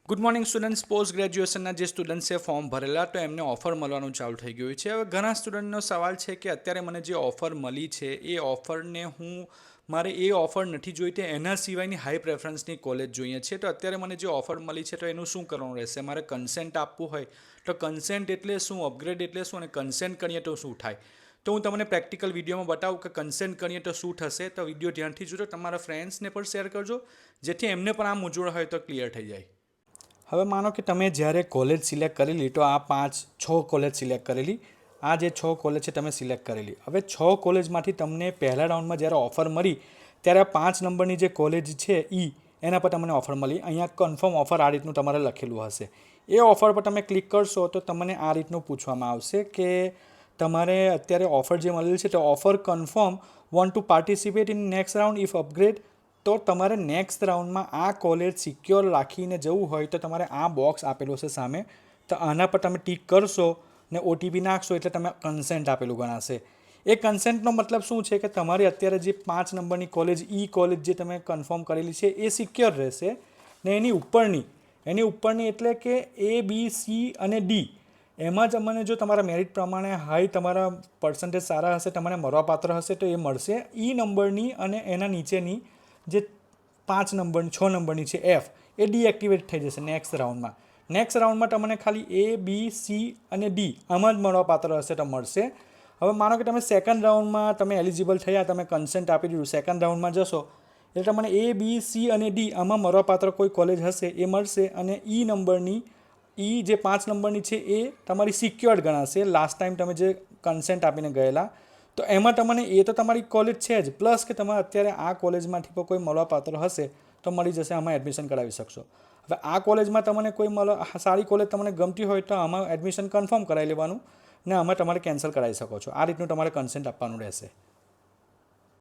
Good morning students. Post ગ્રેજ્યુએશનના જે સ્ટુડન્ટ્સે form ભરેલા તો એમને ઓફર મળવાનું ચાલુ થઈ ગયું છે. હવે ઘણા સ્ટુડન્ટનો સવાલ છે કે અત્યારે મને જે ઓફર મળી છે એ ઓફરને મારે એ ઓફર નથી જોઈતી, એના સિવાયની હાઈ પ્રેફરન્સની કોલેજ જોઈએ છે. તો અત્યારે મને જે ઓફર મળી છે તો એનું શું કરવાનું રહેશે? મારે કન્સેન્ટ આપવું હોય તો કન્સેન્ટ એટલે શું, અપગ્રેડ એટલે શું, અને કન્સેન્ટ કરીએ તો શું થાય? તો હું તમને પ્રેક્ટિકલ વિડીયોમાં બતાવું કે કન્સેન્ટ કરીએ તો શું થશે. તો વિડીયો ધ્યાનથી જોજો, તમારા ફ્રેન્ડ્સને પણ શેર કરજો જેથી એમને પણ આ મૂંઝવણ હોય તો ક્લિયર થઈ જાય. હવે માનો કે તમે જ્યારે કોલેજ સિલેક્ટ કરેલી તો આ 5-6 કોલેજ સિલેક્ટ કરેલી, આ જે 6 કોલેજ છે તમે સિલેક્ટ કરેલી. હવે 6 કોલેજમાંથી તમને પહેલા રાઉન્ડમાં જ્યારે ઓફર મળી ત્યારે આ 5 નંબરની જે કોલેજ છે એના પર તમને ઓફર મળી. અહીંયા કન્ફર્મ ઓફર આ રીતનું તમારે લખેલું હશે. એ ઓફર પર તમે ક્લિક કરશો તો તમને આ રીતનું પૂછવામાં આવશે કે તમારે અત્યારે ઓફર જે મળેલી છે તો offer confirm, want to participate in next round if upgrade. તો તમારે નેક્સ્ટ રાઉન્ડમાં આ કોલેજ સિક્યોર રાખીને જવું હોય તો તમારે આ બોક્સ આપેલું છે સામે, તો આના પર તમે ટીક કરશો ને ઓટીપી નાખશો એટલે તમે કન્સેન્ટ આપેલું ગણાશે. એ કન્સેન્ટનો મતલબ શું છે કે તમારી અત્યારે જે 5 નંબરની કોલેજ કોલેજ જે તમે કન્ફર્મ કરેલી છે એ સિક્યોર રહેશે ને એની ઉપરની એટલે કે A, B, C અને D એમાં જ અમને જો તમારા મેરિટ પ્રમાણે હાઈ તમારા પર્સન્ટેજ સારા હશે, તમને મળવાપાત્ર હશે તો એ મળશે. નંબરની અને એના નીચેની જે 5 નંબરની 6 નંબરની છે F એ ડીએક્ટિવેટ થઈ જશે નેક્સ્ટ રાઉન્ડમાં. નેક્સ્ટ રાઉન્ડમાં તમને ખાલી A, B, C અને D આમાં જ મળવાપાત્ર હશે તો મળશે. હવે માનો કે તમે સેકન્ડ રાઉન્ડમાં તમે એલિજિબલ થયા, તમે કન્સેન્ટ આપી દીધું, સેકન્ડ રાઉન્ડમાં જશો એટલે તમને A, B, C અને D આમાં મળવાપાત્ર કોઈ કોલેજ હશે એ મળશે. અને નંબરની જે 5 નંબરની છે એ તમારી સિક્યોર્ડ ગણાશે લાસ્ટ ટાઈમ તમે જે કન્સેન્ટ આપીને ગયેલા. તો એમાં તમને એ તો તમારી કોલેજ છે જ, પ્લસ કે તમે અત્યારે આ કોલેજમાંથી પણ કોઈ મળવાપાત્ર હશે તો મળી જશે, આમાં એડમિશન કરાવી શકશો. હવે આ કોલેજમાં તમને કોઈ સારી કોલેજ તમને ગમતી હોય તો આમાં એડમિશન કન્ફર્મ કરાવી લેવાનું ને આમાં તમારે કેન્સલ કરાવી શકો છો. આ રીતનું તમારે કન્સેન્ટ આપવાનું રહેશે.